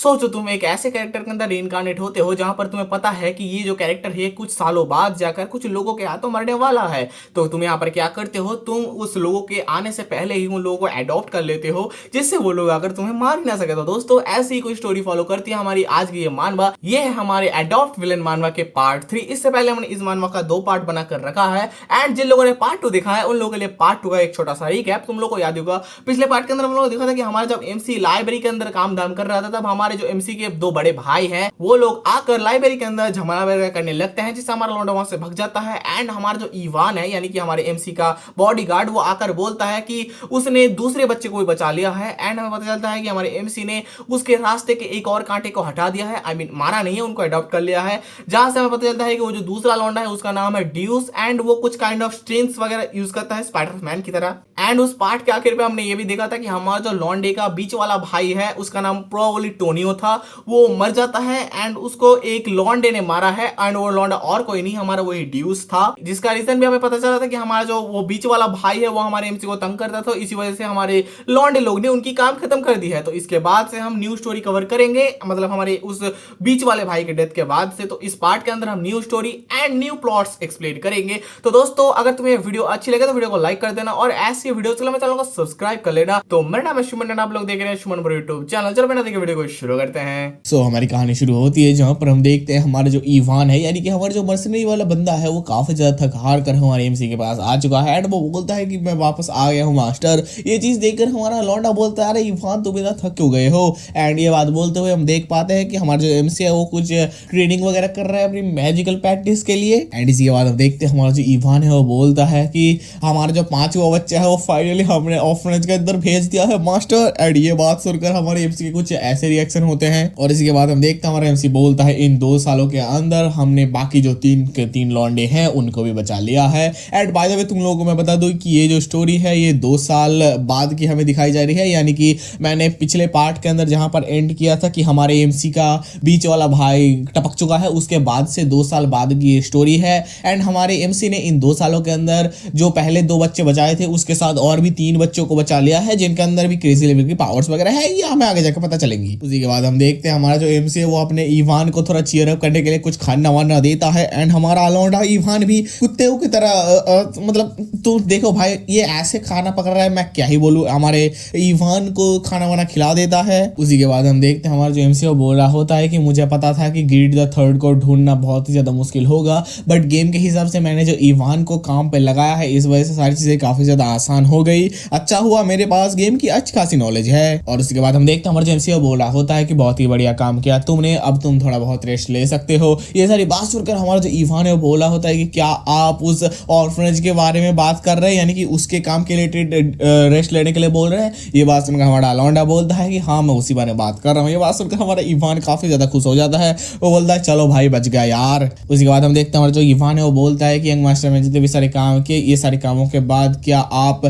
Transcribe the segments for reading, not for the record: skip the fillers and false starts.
सोचो तुम एक ऐसे कैरेक्टर के अंदर रीइंकार्नेट होते हो जहां पर तुम्हें पता है कि ये जो कैरेक्टर है कुछ सालों बाद जाकर कुछ लोगों के हाथों मरने वाला है। तो तुम यहाँ पर क्या करते हो, तुम उस लोगों के आने से पहले ही उन लोगों को अडॉप्ट कर लेते हो जिससे वो लोग अगर तुम्हें मार ही ना सके। तो दोस्तों ऐसी ही कोई स्टोरी फॉलो करती है हमारी आज की ये मानवा। ये है हमारे अडॉप्ट विलन मानवा के पार्ट 3। इससे पहले हमने इस मानवा का 2 पार्ट बनाकर रखा है एंड जिन लोगों ने पार्ट 2 देखा है उन लोगों के लिए पार्ट 2 का एक छोटा सा रिकैप। तुम लोग को याद होगा पिछले पार्ट के अंदर हम लोग देखा था कि हमारा जब एमसी लाइब्रेरी के अंदर काम धाम कर रहा था तब हमारे जो एमसी के 2 बड़े भाई हैं वो लोग आकर लाइब्रेरी के अंदर झमेला वगैरह करने लगते हैं जिससे हमारा लौंडा वहां से भाग जाता है। एंड हमारा जो ईवान है यानी कि हमारे एमसी का बॉडीगार्ड वो आकर बोलता है कि उसने दूसरे बच्चे को भी बचा लिया है। एंड हमें पता चलता है कि हमारे एमसी ने उसके रास्ते के एक और कांटे को हटा दिया है, आई मीन मारा नहीं है, उनको अडॉप्ट कर लिया है। जहां से हमें पता चलता है कि वो जो दूसरा लौंडा है उसका नाम है ड्यूस एंड वो कुछ काइंड ऑफ स्ट्रिंग्स वगैरह यूज करता है स्पाइडरमैन की तरह। एंड उस पार्ट के आखिर पे हमने ये भी देखा था कि हमारा जो लॉन्डे का बीच वाला भाई है उसका नाम प्रोबेबली टोनियो था, वो मर जाता है एंड उसको एक लॉन्डे ने मारा है। एंड वो लॉन्डा और कोई नहीं हमारा वही ड्यूस था, जिसका रीजन भी हमें पता चला था कि हमारा जो वो बीच वाला भाई है वो हमारे एमसी को तंग करता था, इसी वजह से हमारे लॉन्डे लोग ने उनकी काम खत्म कर दी है। तो इसके बाद से हम न्यू स्टोरी कवर करेंगे, मतलब हमारे उस बीच वाले भाई के डेथ के बाद से। तो इस पार्ट के अंदर हम new story and new plots explain करेंगे। तो दोस्तों अगर तुम्हें वीडियो अच्छी लगे तो वीडियो को लाइक कर देना और ऐसी वीडियो के लिए चैनल को सब्सक्राइब कर लेना। तो मेरा नाम है सुमन, आप लोग देख रहे हैं सुमन ब्रो यूट्यूब चैनल। चलो बिना देखे वीडियो को शुरू करते हैं। हमारी कहानी शुरू होती है जहां पर हम देखते हैं हमारा जो ईवान है यानी कि हमारा जो मर्सनरी वाला बंदा है वो काफी ज्यादा थक हार कर हमारे एमसी के पास आ चुका है एंड वो बोलता है कि मैं वापस आ गया हूँ मास्टर। ये चीज देखकर हमारा लौंडा बोलता है अरे ईवान तुम इतना थक क्यों गए हो। एंड ये बात बोलते हुए हम देख पाते हैं कि हमारा जो एमसी है वो कुछ ट्रेनिंग वगैरह कर रहा है अपनी मैजिकल प्रैक्टिस के लिए। एंड इसी के बाद हम देखते हैं हमारा जो ईवान है वो बोलता है कि हमारा जो 5वां बच्चा है वो फाइनली हमने ऑर्फनेज के अंदर भेज दिया है मास्टर। एंड ये बात सुनकर हमारे एमसी के कुछ ऐसे रिएक्शन होते हैं और इसी के बाद हम देखते हैं हमारा एमसी बोलता है इन 2 सालों के अंदर हमने बाकी जो 3 लौंडे हैं उनको भी बचा लिया है। एंड बाय द वे तुम लोगों को मैं बता दूं कि ये जो स्टोरी है ये 2 साल बाद की हमें दिखाई जा रही है, यानी कि मैंने पिछले पार्ट के अंदर जहां पर एंड किया था कि हमारे एमसी का बीच वाला भाई टपक चुका है उसके बाद से 2 साल बाद की ये स्टोरी है। एंड हमारे एमसी ने इन 2 सालों के अंदर जो पहले 2 बच्चे बचाए थे उसके साथ और भी 3 बच्चों को बचा लिया है जिनके अंदर भी क्रेजी लेवल की पावर्स वगैरह है, ये हमें आगे जाकर पता चलेंगी। उसी के बाद हम देखते हैं हमारा जो एमसी है वो अपने ईवान को थोड़ा चीयर अप करने के लिए कुछ खाना वाना देता है। एंड हमारा लौंडा ईवान भी कुत्ते की तरह मतलब तो देखो भाई ये ऐसे खाना पकड़ रहा है मैं क्या ही बोलूं, हमारे ईवान को खाना वाना खिला देता है। उसी के बाद हम देखते हैं हमारा जो एमसी वो बोल रहा होता है कि मुझे पता था कि ग्रीड द थर्ड को ढूंढना बहुत ही ज्यादा मुश्किल होगा बट गेम के हिसाब से मैंने जो ईवान को काम पे लगाया है इस वजह से सारी चीजें काफी ज्यादा आसान हो गई। अच्छा हुआ मेरे पास गेम की अच्छी खासी नॉलेज है। और उसके बाद हम देखते हैं हमारा जो एमसी वो बोल रहा होता है कि बहुत ही बढ़िया काम किया तुमने, अब तुम थोड़ा बहुत रेस्ट ले सकते हो। ये सारी बात सुनकर हमारा जो ईवान है वो बोला होता है कि क्या आप उस ऑर्फनेज के बारे में बात कर रहे हैं, यानी कि उसके काम के रिलेटेड रेस्ट लेने के लिए बोल रहे हैं। ये बात सुनकर हमारा लौंडा बोलता है कि हाँ मैं उसी बारे में बात कर रहा हूँ। ये बात सुनकर हमारा ईवान काफी ज्यादा खुश हो जाता है, वो बोलता है चलो भाई बच गया यार। उसी के बाद हम देखते हैं हमारा जो ईवान है वो बोलता है कि यंग मास्टर में जितने भी सारे काम किए ये सारे कामों के बाद क्या आप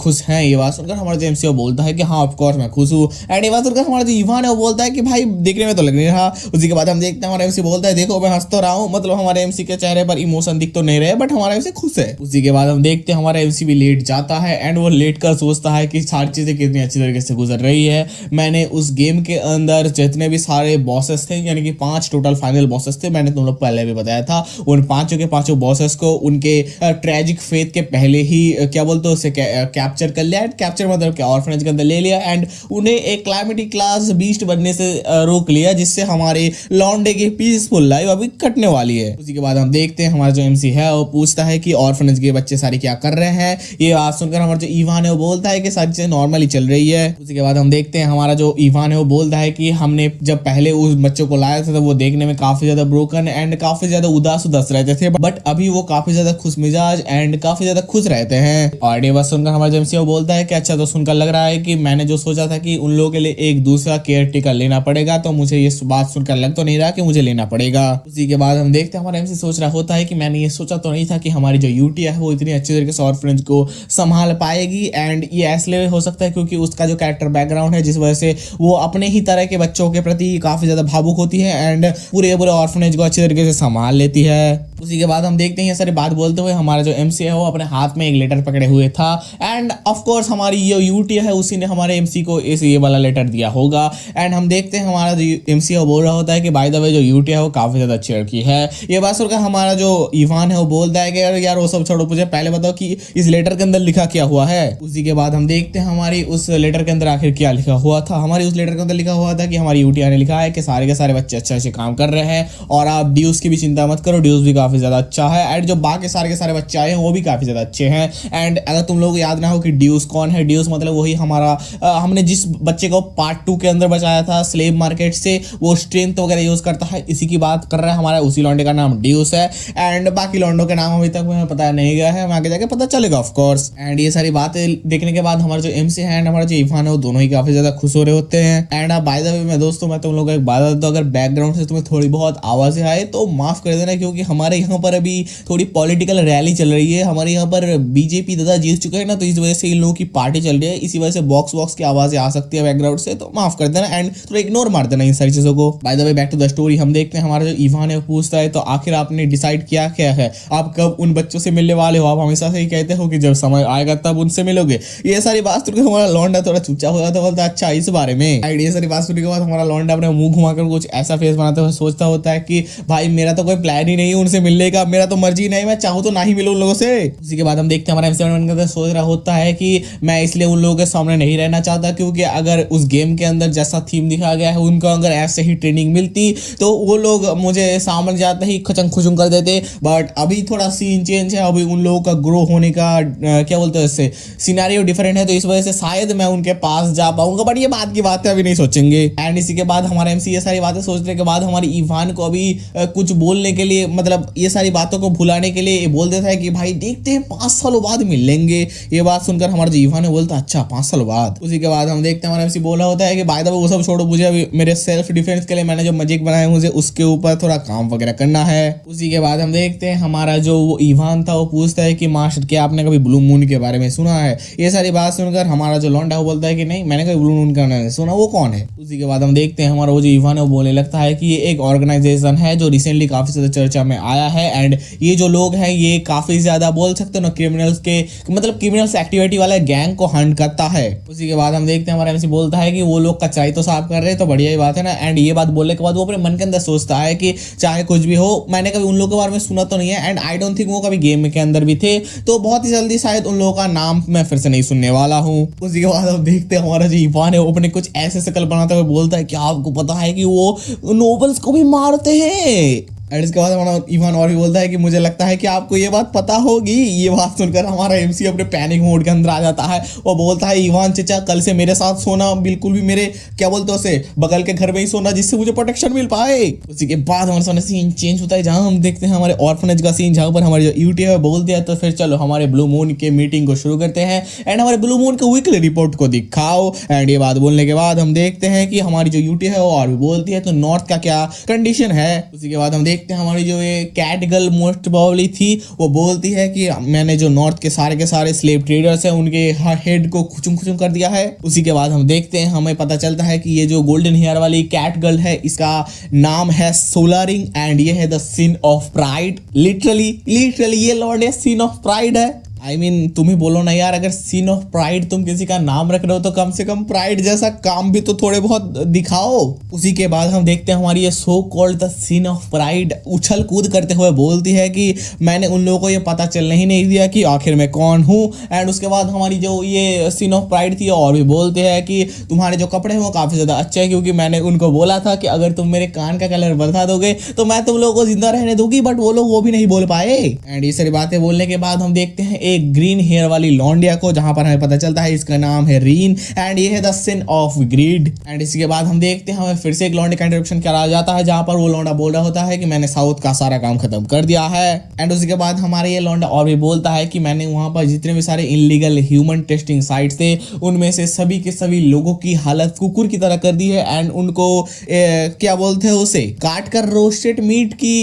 खुश हैं। ये बात सुनकर हमारा जो एमसी वो बोलता है कि हाँ ऑफ कोर्स मैं खुश हूँ। एंड ये बात सुनकर हमारा जो ईवान है वो बोलता है कि भाई देखने में तो लग नहीं रहा। उसी के बाद हम देखते हैं हमारा एमसी बोलता है देखो मैं हंस तो रहा हूँ, मतलब हमारे एमसी के चेहरे पर इमोशन दिख तो नहीं रहे बट हमारा एमसी खुश है। उसी के बाद हम देखते हैं हमारा एमसी भी लेट जाता है एंड वो लेट कर सोचता है कि सारी चीजें कितनी अच्छी तरीके से गुजर रही है। मैंने उस गेम के अंदर जितने भी सारे बॉसेस थे यानी कि 5 टोटल फाइनल बॉसेस थे, मैंने तुम लोग पहले भी बताया था, उन 5 के 5 बॉसेस को उनके ट्रेजिक फेथ के पहले ही क्या बोलते हैं उसे कैप्चर कर लिया। कैप्चर मतलब क्या ऑर्फनेज के अंदर ले लिया एंड उन्हें एक क्लाइमेटी क्लास बीस्ट बनने से रोक लिया जिससे हमारे लॉन्डे की पीसफुल लाइफ अभी कटने वाली है। उसी के बाद हम देखते हैं हमारा जो एमसी है वो पूछता है कि ऑर्फनेज के बच्चे सारे क्या कर रहे हैं। ये बात सुनकर हमारा जो ईवान है वो बोलता है कि सारी चीजें नॉर्मली चल रही है। उसी के बाद हम देखते हैं हमारा जो ईवान है वो बोलता है कि हमने जब पहले उस बच्चों को लाया था तो वो देखने में काफी ज्यादा ब्रोकन एंड काफी ज्यादा उदास रहते थे बट अभी वो काफी ज्यादा खुश मिजाज एंड काफी ज्यादा खुश रहते हैं। और ये बात सुनकर हमारा जो एमसी वो बोलता है कि अच्छा तो सुनकर लग रहा है कि मैंने जो सोचा था कि उन लोगों के लिए एक दूसरा केयर टेकर लेना पड़ेगा तो मुझे ये बात सुनकर लग तो नहीं रहा कि मुझे लेना पड़ेगा। उसी के बाद हम देखते हैं हमारा एमसी सोच रहा होता है कि मैंने ये सोचा तो नहीं था कि हमारी जो यूटिया है वो इतनी अच्छी तरीके से ऑर्फनेज को संभाल पाएगी। एंड ये इसलिए हो सकता है क्योंकि उसका जो कैरेक्टर बैकग्राउंड है जिस वजह से वो अपने ही तरह के बच्चों के प्रति काफी ज्यादा भावुक होती है एंड पूरे ऑर्फनेज को अच्छी तरीके से संभाल लेती है। उसी के बाद हम देखते हैं ये सारी बात बोलते हुए हमारा जो एमसी है वो अपने हाथ में एक लेटर पकड़े हुए था, एंड ऑफ कोर्स हमारी ये यूटी है उसी ने हमारे एमसी को ये वाला लेटर दिया होगा। एंड हम देखते हैं हमारा जो एमसी है वो बोल रहा होता है कि बाय द वे जो यूटी है वो काफी ज्यादा अच्छी लड़की है। ये बात सुनकर हमारा जो इवान है वो बोलता है कि यार वो सब छोड़ो, मुझे पहले बताओ कि इस लेटर के अंदर लिखा क्या हुआ है। उसी के बाद हम देखते हैं हमारी उस लेटर के अंदर आखिर क्या लिखा हुआ था। हमारी उस लेटर के अंदर लिखा हुआ था कि हमारी यूटीआर ने लिखा है कि सारे के सारे बच्चे अच्छे अच्छे काम कर रहे हैं और आप ड्यूज की भी चिंता मत करो, ड्यूज भी काफी ज्यादा अच्छा है, एंड जो बाकी सारे के सारे बच्चे आए हैं वो भी काफी ज्यादा अच्छे हैं। एंड अगर तुम लोग याद ना हो कि ड्यूज कौन है, ड्यूज मतलब वही हमारा हमने जिस बच्चे को पार्ट 2 के अंदर बचाया था स्लेव मार्केट से, वो स्ट्रेंथ वगैरह यूज करता है, इसी की बात कर रहा है। हमारा उसी लॉन्डे का नाम ड्यूस है, एंड बाकी लॉन्डो के नाम अभी तक मुझे पता नहीं गया है, आगे जाके पता चलेगा ऑफ कोर्स। एंड ये सारी बातें देखने के बाद हमारा जो एमसी है एंड हमारा जो इवान है वो दोनों ही काफी ज्यादा खुश हो रहे होते हैं। एंड बाय द वे मैं दोस्तों मैं तुम लोगों को एक बात बता दूं, अगर बैकग्राउंड से तुम्हें थोड़ी बहुत आवाजें आए तो माफ कर देना, क्योंकि हमारे यहाँ पर अभी थोड़ी पॉलिटिकल रैली चल रही है। हमारे यहाँ पर बीजेपी दादा जीत चुके हैं ना, तो इस वजह से इन लोगों की पार्टी चल रही है, इसी वजह से बॉक्स की आवाजें आ सकती है बैकग्राउंड से, तो माफ कर देना एंड थोड़ा इग्नोर मार देना इन सारी चीजों को। By the way back to the story, हम देखते हैं हमारा जो इवान है पूछता है तो आखिर आपने डिसाइड किया क्या है, आप कब उन बच्चों से मिलने वाले हो? आप हमेशा से ही कहते हो कि जब समय आएगा तब उनसे मिलोगे। ये सारी बात सुनकर हमारा लौंडा थोड़ा चुपचाप हो जाता, बोलता अच्छा इस बारे में। ये सारी बात सुनने के बाद हमारा लौंडा अपने मुंह घुमाकर कुछ ऐसा फेस बनाते हुए सोचता होता है कि भाई मेरा तो कोई प्लान ही नहीं है उनसे मिलने का, मेरा तो मर्जी नहीं, मैं चाहूँ तो ना ही मिलूं उन लोगों से। उसी के बाद हम देखते हैं हमारा एमसी सोच रहा होता है कि मैं इसलिए उन लोगों के सामने नहीं रहना चाहता, क्योंकि अगर उस गेम के अंदर जैसा थीम दिखाया गया है उनको अगर ऐसे ही ट्रेनिंग मिलती तो वो लोग मुझे सामने जाते ही खचंग खुचंग कर देते। बट अभी थोड़ा सीन चेंज है, अभी उन लोगों का ग्रो होने का क्या बोलते हैं इससे सिनेरियो डिफरेंट है, तो इस वजह से शायद मैं उनके पास जा पाऊंगा, बट ये बात की बातें अभी नहीं सोचेंगे। एंड इसी के बाद हमारे एमसी ये सारी बातें सोचने के बाद हमारी इवान को अभी कुछ बोलने के लिए, मतलब ये सारी बातों को भुलाने के लिए बोल देता है कि भाई देखते हैं 5 सालों बाद मिल लेंगे। ये बात सुनकर हमारा जो इवान है बोलता अच्छा 5 सालों बाद। उसी के बाद हम देखते हैं हमारा एमसी बोला होता है कि बाय द वे वो सब छोड़ो, मुझे अभी मेरे सेल्फ डिफेंस के लिए मैंने जो मैजिक बनाया है मुझे उसके ऊपर थोड़ा काम वगैरह करना है। उसी के बाद हम देखते हैं हमारा जो वो इवान था वो पूछता है कि मास्टर क्या आपने कभी ब्लू मून के बारे में सुना है? ये सारी बात सुनकर हमारा जो लौंडा है वो बोलता है कि नहीं मैंने कभी ब्लू मून का नहीं सुना, वो कौन है? उसी के बाद हम देखते हैं हमारा वो जो इवान है वो बोलने लगता है कि ये एक ऑर्गेनाइजेशन है जो रिसेंटली काफी ज्यादा चर्चा में आया है, एंड ये जो लोग हैं ये काफी ज्यादा बोल सकते हो ना क्रिमिनल्स के, मतलब क्रिमिनल्स एक्टिविटी वाले गैंग को हंट करता है। उसी के बाद हम देखते हैं हमारा एमसी बोलता है कि वो लोग कचाई तो साफ कर रहे हैं तो बढ़िया ही बात है ना। एंड ये बात बोलने के बाद वो अपने मन के अंदर सोचता है कि चाहे कुछ भी हो मैंने कभी उन लोगों के बारे में सुना तो नहीं है, एंड आई डोंट थिंक वो कभी गेम के अंदर भी थे, तो बहुत ही जल्दी शायद उन लोगों का नाम मैं फिर से नहीं सुनने वाला हूँ। उसी के बाद हम देखते हैं हमारा जो इवान है वो अपने कुछ ऐसे शक्ल बनाते हुए बोलता है क्या आपको पता है कि वो नोबल्स को भी मारते हैं? एंड इसके बाद हमारा इवान और भी बोलता है कि मुझे लगता है कि आपको ये बात पता होगी। ये बात सुनकर हमारा एमसी अपने पैनिक मोड के अंदर आ जाता है, वो बोलता है इवान चचा कल से मेरे साथ सोना, बिल्कुल भी मेरे क्या बोलते हैं उसे बगल के घर में ही सोना, जिससे मुझे प्रोटेक्शन मिल पाए। उसी के बाद हमारे सामने सीन चेंज होता है जहां हम देखते हैं हमारे ऑर्फनेज का सीन, जहां पर हमारे जो यूटी है बोल दिया तो फिर चलो हमारे ब्लू मून के मीटिंग को शुरू करते हैं एंड हमारे ब्लू मून के वीकली रिपोर्ट को दिखाओ। एंड ये बात बोलने के बाद हम देखते हैं कि हमारी जो यूटी है वो और भी बोलती है तो नॉर्थ का क्या कंडीशन है। उसी के बाद हम देखते हैं हमारी जो कैट गर्ल मोस्ट प्रोबेबली थी वो बोलती है कि मैंने जो नॉर्थ के सारे स्लेव ट्रेडर्स हैं उनके हेड को खुचुम कर दिया है। उसी के बाद हम देखते हैं हमें पता चलता है कि ये जो गोल्डन हेयर वाली कैट गर्ल है इसका नाम है सोलारिंग एंड ये है the sin of pride. Literally ये लॉर्ड है सिन ऑफ प्राइड है। I mean, तुम ही बोलो ना यार, अगर सीन ऑफ प्राइड तुम किसी का नाम रख रहे हो तो कम से कम प्राइड जैसा काम भी तो थोड़े बहुत दिखाओ। उसी के बाद हम देखते हैं हमारी ये so called the sin of pride उछल कूद करते हुए बोलती है कि मैंने उन लोगों को ये पता चलने ही नहीं दिया कि आखिर मैं कौन हूँ। एंड उसके बाद हमारी जो ये सीन ऑफ प्राइड थी और भी बोलते हैं कि तुम्हारे जो कपड़े हैं वो काफी ज्यादा अच्छे हैं, क्योंकि मैंने उनको बोला था कि अगर तुम मेरे कान का कलर बता दोगे तो मैं तुम लोगों को जिंदा रहने दूंगी, बट वो लोग वो भी नहीं बोल पाए। एंड ये सारी बातें बोलने के बाद हम देखते हैं एक ग्रीन हेयर वाली लॉन्डिया को, जहां पर हमें पता चलता है इसका नाम है रीन एंड ये है the sin of greed. And इसके बाद हम देखते हैं हमें फिर से एक लॉन्डे का इंट्रोडक्शन करा जाता है जहां पर वो लौंडा बोल रहा होता है कि मैंने साउथ का सारा काम खत्म कर दिया है। एंड उसके बाद हमारे ये लौंडा और भी बोलता है कि मैंने वहां पर जितने भी सारे इनलीगल ह्यूमन टेस्टिंग साइट्स थे उनमें से सभी के सभी लोगों की हालत कुकुर की तरह कर दी है एंड उनको क्या बोलते हैं उसे काट कर रोस्टेड मीट की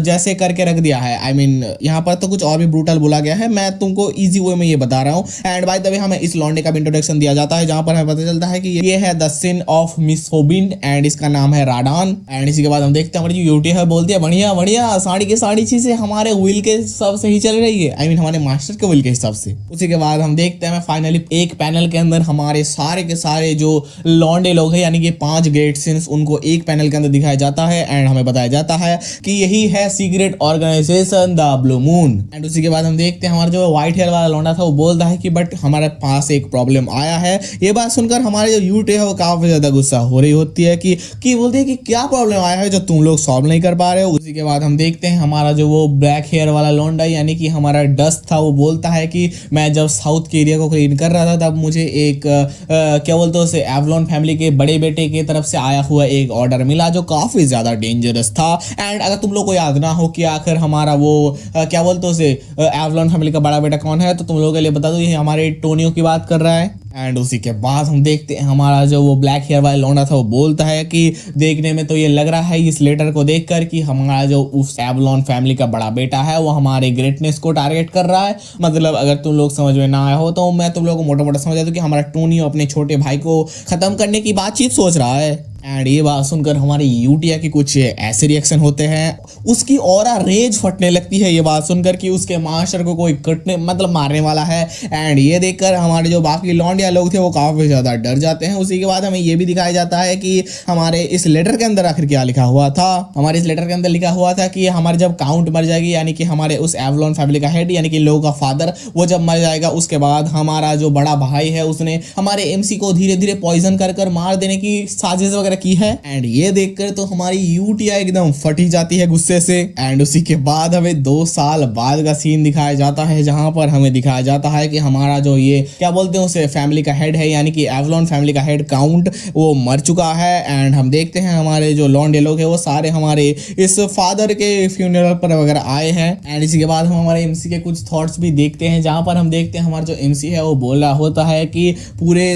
जैसे करके रख दिया है। आई मीन यहाँ पर तो कुछ और भी ब्रूटल बोला गया है, मैं तुम तुमको इजी वे में ये बता रहा हूँ। एंड बाय द वे हमें इस लॉन्डे का भी इंट्रोडक्शन दिया जाता है, जहां पर हमें पता चलता है कि ये है the sin of Miss Phobin and इसका नाम है राडान। एंड इसी के बाद हम देखते हैं हमारी जो यूटी है बोलती है बढ़िया बढ़िया, सारी की सारी चीजें हमारे विल के हिसाब से ही चल रही है, आई मीन हमारे मास्टर के विल के हिसाब से। उसी के बाद हम देखते हैं फाइनली एक पैनल के अंदर हमारे सारे के सारे जो लॉन्डे लोग हैं, यानी कि 5 ग्रेट सिंस, उनको एक पैनल के अंदर दिखाया जाता है एंड हमें बताया जाता है कि यही है secret organization the blue moon. And उसी के बाद हम देखते हैं हमारा जो व्हाइट हेयर वाला लौंडा था वो बोलता है कि बट हमारे पास एक प्रॉब्लम आया है। ये बात सुनकर हमारे जो यूटी है वो काफी ज्यादा गुस्सा हो रही होती है कि बोलते हैं कि क्या प्रॉब्लम आया है जो तुम लोग सॉल्व नहीं कर पा रहे हो। उसी के बाद हम देखते हैं हमारा जो वो ब्लैक हेयर वाला लौंडा यानी कि हमारा डस्ट था वो बोलता है कि मैं जब साउथ के एरिया को क्लीन कर रहा था तब मुझे एक क्या बोलते हैं उसे एवलॉन फैमिली के बड़े बेटे की तरफ से आया हुआ एक ऑर्डर मिला जो काफी ज्यादा डेंजरस था। एंड अगर तुम लोग को याद ना हो कि आखिर हमारा वो क्या बोलते हैं उसे एवलॉन फैमिली का बड़ा बेटा कौन है, तो तुम लोगों के लिए बता दो ये हमारे टोनियो की बात कर रहा है। एंड उसी के बाद हम देखते हैं हमारा जो वो ब्लैक हेयर वाला लौंडा था वो बोलता है कि देखने में तो ये लग रहा है इस लेटर को देखकर कि हमारा जो उस एवलॉन फैमिली का बड़ा बेटा है वो हमारे ग्रेटनेस को टारगेट कर रहा है। मतलब अगर तुम लोग समझ में ना आया हो तो मैं तुम लोगों को मोटा मोटा समझा दूं कि हमारा टोनियो अपने छोटे भाई को खत्म करने की बातचीत सोच रहा है। एंड ये बात सुनकर हमारे यूटिया के कुछ ऐसे रिएक्शन होते हैं, उसकी ऑरा रेज फटने लगती है ये बात सुनकर कि उसके मास्टर को कोई कटने मतलब मारने वाला है। एंड ये देखकर हमारे जो बाकी लौंडिया लोग थे वो काफी ज्यादा डर जाते हैं। उसी के बाद हमें ये भी दिखाया जाता है कि हमारे इस लेटर के अंदर आखिर क्या लिखा हुआ था। हमारे इस लेटर के अंदर लिखा हुआ था कि हमारे जब काउंट मर जाएगी, यानी कि हमारे उस एवलॉन फैमिली का हेड यानी कि लोगों का फादर, वो जब मर जाएगा उसके बाद हमारा जो बड़ा भाई है उसने हमारे एमसी को धीरे धीरे पॉइजन कर मार देने की साजिश वगैरह की है। एंड ये देखकर तो हमारी यूटिया एकदम फटी जाती है गुस्से से। एंड उसी के बाद हमें 2 साल बाद का सीन दिखाया जाता है, जहां पर हमें दिखाया जाता है कि हमारा जो ये क्या बोलते हैं उसे फैमिली का हेड है, यानी कि एवलॉन फैमिली का हेड काउंट, वो मर चुका है। एंड हम देखते हैं हमारे जो लॉन्डे लोग हैं वो सारे हमारे इस फादर के फ्यूनरल पर वगैरह आए हैं। एंड इसी के बाद हम हमारे एमसी के कुछ थॉट्स भी देखते हैं, जहां पर हम देखते हैं हमारा जो एमसी है वो बोल रहा होता है कि पूरे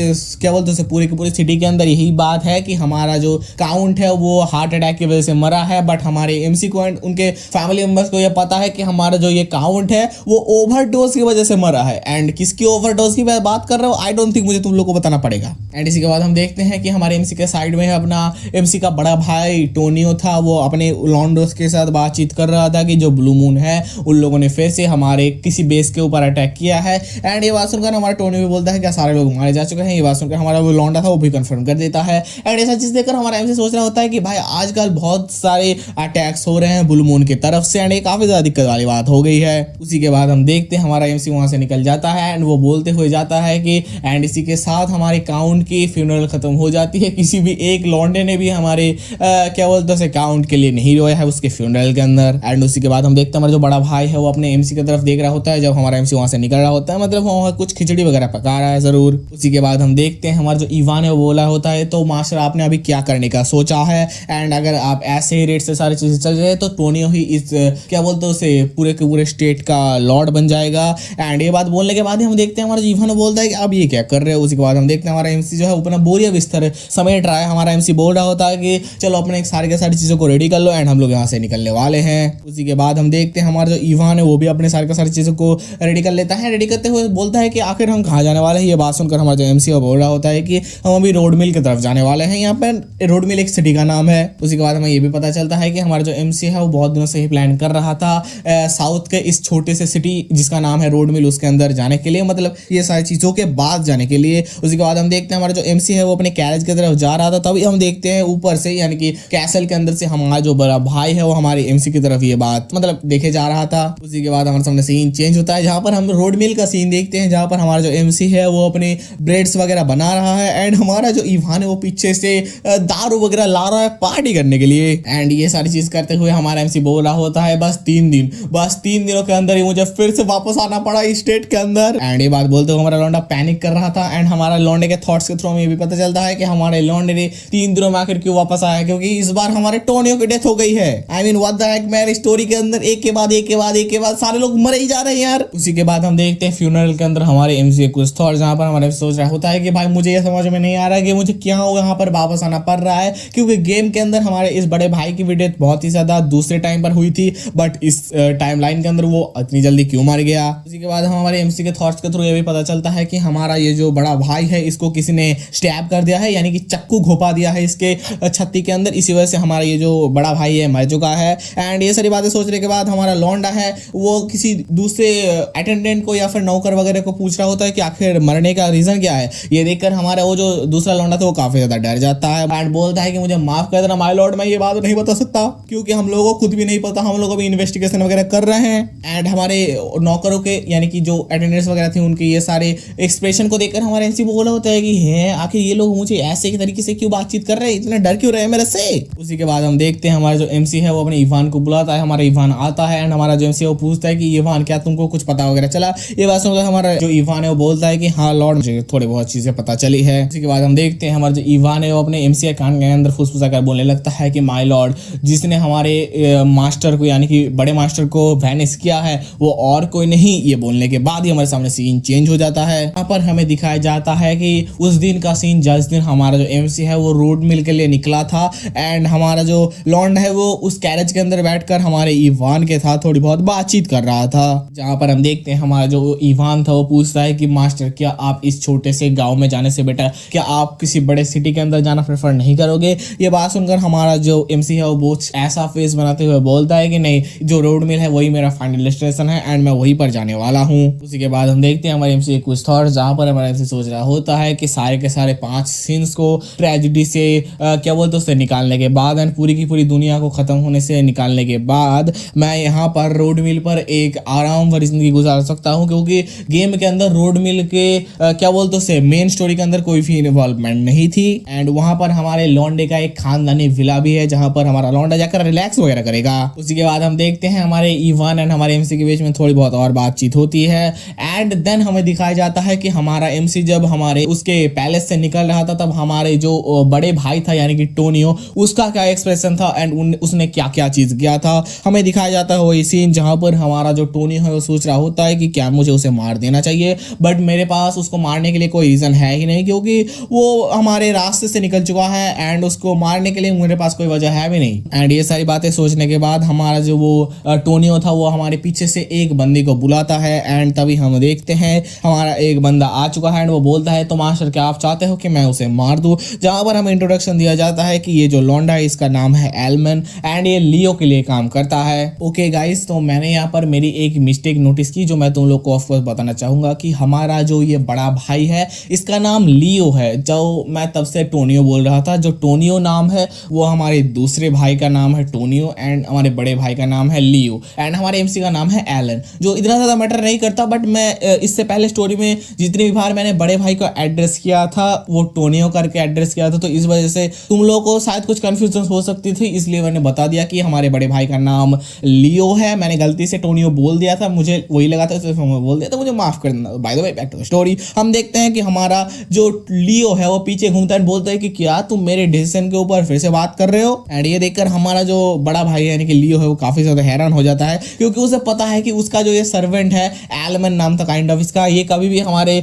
क्या बोलते हैं पूरे की पूरी सिटी के अंदर यही बात है कि हमारा जो काउंट है वो हार्ट अटैक की वजह से मरा है, बट हमारे एमसी को एंड उनके फैमिली मेंबर्स को ये पता है कि हमारा जो ये काउंट है वो ओवरडोज की वजह से मरा है। एंड किसकी ओवरडोज की मैं बात कर रहा हूँ आई डोंट थिंक मुझे तुम लोग को बताना पड़ेगा। एंड इसी के बाद हम देखते हैं कि हमारे एमसी के साइड में है अपना एमसी का बड़ा भाई टोनियो था, वो अपने लॉन्डोस के साथ बातचीत कर रहा था कि जो ब्लू मून है उन लोगों ने फिर से हमारे किसी बेस के ऊपर अटैक किया है। एंड ये बात सुनकर हमारा टोनियो भी बोलता है कि सारे लोग मारे जा चुके हैं। ये बात सुनकर हमारा वो लॉन्डा था वो भी कंफर्म कर देता है। एंड ऐसा चीज देखकर हमारा एमसी सोच रहा होता है कि भाई आजकल बहुत सारे अटैक्स हो रहे हैं ब्लू मून की तरफ से एंड ये काफी ज्यादा दिक्कत वाली बात हो गई है। उसी के बाद हम देखते हैं हमारा एमसी वहां से निकल जाता है एंड वो बोलते हुए जाता है कि एंड इसी के साथ हमारे काउंट की फ्यूनरल खत्म हो जाती है। किसी भी एक लॉन्डे ने भी हमारे क्या बोलते हैं काउंट के लिए नहीं रोया है उसके फ्यूनरल के अंदर। एंड उसी के बाद हम देखते हैं हमारा जो बड़ा भाई है वो अपने एमसी की तरफ देख रहा होता है जब हमारा एमसी वहां से निकल रहा होता है, मतलब वहां कुछ खिचड़ी वगैरह पका रहा है जरूर। उसी के बाद हम देखते हैं हमारा जो इवान है वो बोला होता है तो मास्टर आपने अभी क्या करने का सोचा है, एंड अगर आप ऐसे ही रेट से सारी चीजें चल रहे तो टोनियो ही इस क्या बोलते हैं उसे पूरे के पूरे स्टेट का लॉर्ड बन जाएगा। एंड ये बात बोलने के बाद ही हम देखते हैं हमारा इवान बोलता है कि आप ये क्या कर रहे हो। उसी के बाद हम देखते हैं हमारा एमसी जो है अपना बोरिया बिस्तर समेट रहा है। हमारा एमसी बोल रहा होता है कि चलो अपने सारी चीजों को रेडी कर लो एंड हम लोग यहाँ से निकलने वाले हैं। उसी के बाद हम देखते हैं हमारा जो इवान है वो भी अपने सारी चीजों को रेडी कर लेता है। रेडी करते हुए बोलता है कि आखिर हम कहाँ जाने वाले हैं। ये बात सुनकर हमारा जो एमसी है बोल रहा होता है कि हम अभी रोड मिल की तरफ जाने वाले हैं। यहाँ पर रोड मिल एक सिटी का नाम है। उसी के बाद हमें ये भी पता चलता है कि हमारा जो एमसी है वो बहुत दिनों से ही प्लान कर रहा था साउथ के इस छोटे से सिटी जिसका नाम है रोड मिल उसके अंदर जाने के लिए, मतलब ये सारी चीजों के बाद जाने के लिए। उसी के बाद हम देखते हैं हमारा जो एमसी है वो अपने कैरेज की तरफ जा रहा था, तभी हम देखते हैं ऊपर से यानी कि कैसल के अंदर से हमारा जो बड़ा भाई है वो हमारे एमसी की तरफ ये बात मतलब देखे जा रहा था। उसी के बाद हमारे सामने सीन चेंज होता है जहां पर हम रोड मिल का सीन देखते हैं जहां पर हमारा जो एमसी है वो अपने ब्रेड्स वगैरह बना रहा है एंड हमारा जो इवान है वो पीछे से दारू वगैरह ला रहा है पार्टी करने के लिए। एंड ये सारी चीज करते हुए हमारा एमसी बोल रहा होता है बस 3 दिनों के अंदर ही मुझे फिर से वापस आना पड़ा इस स्टेट के अंदर। एंड ये बात बोलते हुए हमारा लौंडा पैनिक कर रहा था एंड हमारा लौंडे के थॉट्स के थ्रू हमें ये भी पता चलता है कि हमारे लौंडे ने 3 दिनों में आखिर क्यों वापस आया, क्योंकि इस बार हमारे टोनियो की डेथ हो गई है। I mean what the heck man, story के अंदर एक के बाद सारे लोग मरे ही जा रहे हैं यार। उसी के बाद हम देखते हैं फ्यूनरल के अंदर हमारे एमसी के कुछ थॉट्स जहां पर हमारे सोच रहा होता है कि भाई मुझे ये समझ में नहीं आ रहा है कि मुझे क्या हो यहाँ पर वापस उठाना पड़ रहा है, क्योंकि गेम के अंदर हमारे इस बड़े भाई की वीडियो बहुत ही ज्यादा दूसरे टाइम पर हुई थी, बट इस टाइमलाइन के अंदर वो इतनी जल्दी क्यों मर गया। उसी के बाद हमारे एमसी के थॉट्स के थ्रू ये भी पता चलता है कि हमारा ये जो बड़ा भाई है इसको किसी ने स्टैब कर दिया है, यानी कि चक्कू घोपा दिया है इसके छत्ती के अंदर, इसी वजह से हमारा ये जो बड़ा भाई है मर चुका है। एंड ये सारी बातें सोचने के बाद हमारा लौंडा है वो किसी दूसरे अटेंडेंट को या फिर नौकर वगैरह को पूछ रहा होता है कि आखिर मरने का रीजन क्या है। ये देखकर हमारा वो जो दूसरा लौंडा था वो काफी ज्यादा डर जाता है एंड बोलता है कि मुझे माफ कर देना माय लॉर्ड, मैं ये बात नहीं बता सकता क्योंकि हम लोगों को खुद भी नहीं पता, हम लोग अभी इन्वेस्टिगेशन वगैरह कर रहे हैं। एंड हमारे नौकरों के यानी कि जो अटेंडेंट्स वगैरह थे उनके ये सारे एक्सप्रेशन को देखकर हमारे एमसी बोला होता है कि है आखिर ये लोग मुझे ऐसे तरीके से क्यों बातचीत कर रहे हैं, इतना डर क्यों रहे हैं मेरे से। उसी के बाद हम देखते हैं हमारा जो एमसी है वो अपने इवान को बुलाता है, हमारा इवान आता है एंड हमारा जो एमसी है वो पूछता है कि इवान क्या तुमको कुछ पता वगैरह चला। ये बात सुनकर हमारा जो इवान है वो बोलता है कि हाँ लॉर्ड मुझे थोड़ी बहुत चीजें पता चली है। उसी के बाद हम देखते हैं हमारा जो इवान है वो अपने एमसी के कान के अंदर फुसफुसा कर बोलने लगता है कि माय लॉर्ड जिसने हमारे मास्टर को यानी कि बड़े मास्टर को वैनिश किया है वो और कोई नहीं। ये बोलने के बाद ही हमारे सामने सीन चेंज हो जाता है। यहाँ पर हमें दिखाया जाता है कि उस दिन का सीन जिस दिन हमारा जो एमसी है वो रोड मिल के लिए निकला था एंड हमारा जो लॉन्ड है वो उस कैरेज के अंदर बैठकर हमारे इवान के साथ थोड़ी बहुत बातचीत कर रहा था। जहाँ पर हम देखते हैं हमारा जो इवान था वो पूछता है कि मास्टर क्या आप इस छोटे से गाँव में जाने से बेटर क्या आप किसी बड़े सिटी के अंदर जाना प्रेफर नहीं करोगे। ये बात सुनकर हमारा जो एमसी है वो बहुत ऐसा फेस बनाते हुए बोलता है कि नहीं जो रोड मिल है वही मेरा फाइनल डेस्टिनेशन है एंड मैं वहीं पर जाने वाला हूँ। उसी के बाद हम देखते हैं हमारे एमसी के कुछ थॉट्स जहाँ पर हमारा एमसी सोच रहा होता है कि सारे के सारे 5 सीन्स को ट्रेजिडी से क्या बोलते उससे निकालने के बाद एंड पूरी की पूरी दुनिया को खत्म होने से निकालने के बाद मैं यहाँ पर रोड मिल पर एक आराम भरी जिंदगी गुजार सकता हूँ, क्योंकि गेम के अंदर रोड मिल के क्या बोलते उससे मेन स्टोरी के अंदर कोई भी इन्वॉल्वमेंट नहीं थी एंड वहां पर हमारे लौंडे का एक खानदानी विला भी है जहां पर हमारा लौंडा जाकर रिलैक्स वगैरह करेगा। उसी के बाद हम देखते हैं हमारे इवान एंड हमारे एमसी के बीच में थोड़ी बहुत और बातचीत होती है एंड देन हमें दिखाया जाता है कि हमारा एमसी जब हमारे उसके पैलेस से निकल रहा था तब हमारे जो बड़े भाई था यानी कि टोनियो उसका क्या एक्सप्रेशन था एंड उसने क्या क्या चीज किया था। हमें दिखाया जाता है वही सीन जहां पर हमारा जो टोनियो है वो सोच रहा होता है कि क्या मुझे उसे मार देना चाहिए, बट मेरे पास उसको मारने के लिए कोई रीजन है ही नहीं क्योंकि वो हमारे रास्ते से निकल चुका है एंड उसको मारने के लिए मेरे पास कोई वजह है भी नहीं। एंड ये सारी बातें सोचने के बाद हमारा जो वो टोनियो था वो हमारे पीछे से एक बंदे को बुलाता है एंड तभी हम देखते हैं हमारा एक बंदा आ चुका है एंड वो बोलता है तो मास्टर क्या आप चाहते हो कि मैं उसे मार दूं। जहां पर हमें इंट्रोडक्शन दिया जाता है कि ये जो लौंडा है इसका नाम है एलमन एंड ये लियो के लिए काम करता है। ओके गाइस, तो मैंने यहाँ पर मेरी एक मिस्टेक नोटिस की जो मैं तुम लोग को ऑफकोर्स बताना चाहूंगा कि हमारा जो ये बड़ा भाई है इसका नाम लियो है। जो मैं तब से टोनियो बोल रहा था, जो टोनियो नाम है वो हमारे दूसरे भाई का नाम है टोनियो एंड हमारे बड़े भाई का नाम है लियो एंड हमारे एमसी का नाम है एलन, जो इतना ज़्यादा मैटर नहीं करता। बट मैं इससे पहले स्टोरी में जितनी भी बार मैंने बड़े भाई को एड्रेस किया था वो टोनियो करके एड्रेस किया था, तो इस वजह से तुम लोगों को शायद कुछ कन्फ्यूजन हो सकती थी, इसलिए मैंने बता दिया कि हमारे बड़े भाई का नाम लियो है। मैंने गलती से टोनियो बोल दिया था, मुझे वही लगा था इसलिए मैं बोल दिया था, मुझे माफ कर देना। By the way back to the story, हम देखते हैं कि हमारा जो लियो है वो पीछे घूमता है, बोलता है कि क्या तुम मेरे डिसीजन के ऊपर फिर से बात कर रहे हो। एंड ये देखकर हमारा जो बड़ा भाई यानी कि लियो है वो काफी ज्यादा हैरान हो जाता है क्योंकि उसे पता है कि उसका जो ये सर्वेंट है एलमन नाम था काइंड ऑफ इसका, ये कभी भी हमारे